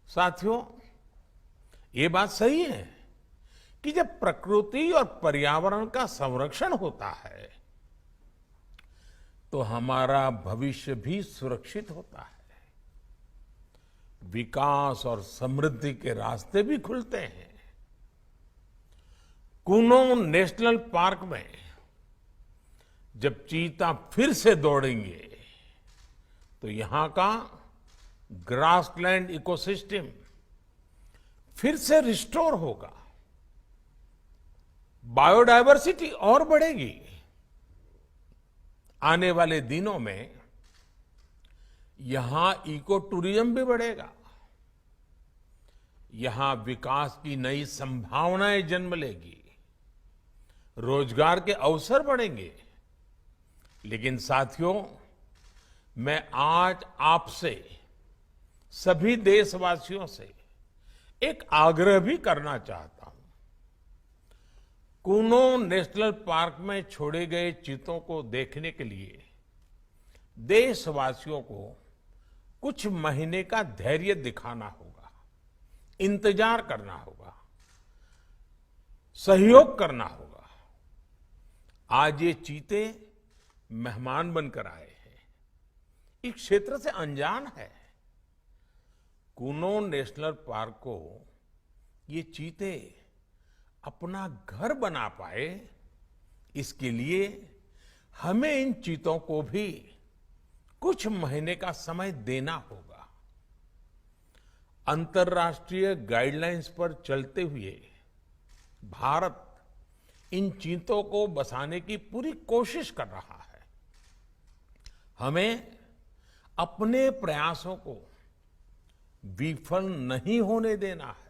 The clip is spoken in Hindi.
साथियों, ये बात सही है कि जब प्रकृति और पर्यावरण का संरक्षण होता है तो हमारा भविष्य भी सुरक्षित होता है। विकास और समृद्धि के रास्ते भी खुलते हैं। कूनो नेशनल पार्क में जब चीता फिर से दौड़ेंगे तो यहां का ग्रासलैंड इकोसिस्टम फिर से रिस्टोर होगा, बायोडायवर्सिटी और बढ़ेगी। आने वाले दिनों में यहां इको टूरिज्म भी बढ़ेगा, यहां विकास की नई संभावनाएं जन्म लेगी, रोजगार के अवसर बढ़ेंगे। लेकिन साथियों, मैं आज आपसे सभी देशवासियों से एक आग्रह भी करना चाहता हूं। कूनो नेशनल पार्क में छोड़े गए चीतों को देखने के लिए देशवासियों को कुछ महीने का धैर्य दिखाना होगा, इंतजार करना होगा, सहयोग करना होगा। आज ये चीते मेहमान बनकर आए हैं, इस क्षेत्र से अनजान है। कूनो नेशनल पार्क को ये चीते अपना घर बना पाए, इसके लिए हमें इन चीतों को भी कुछ महीने का समय देना होगा। अंतर्राष्ट्रीय गाइडलाइंस पर चलते हुए भारत इन चीतों को बसाने की पूरी कोशिश कर रहा है। हमें अपने प्रयासों को विफल नहीं होने देना है।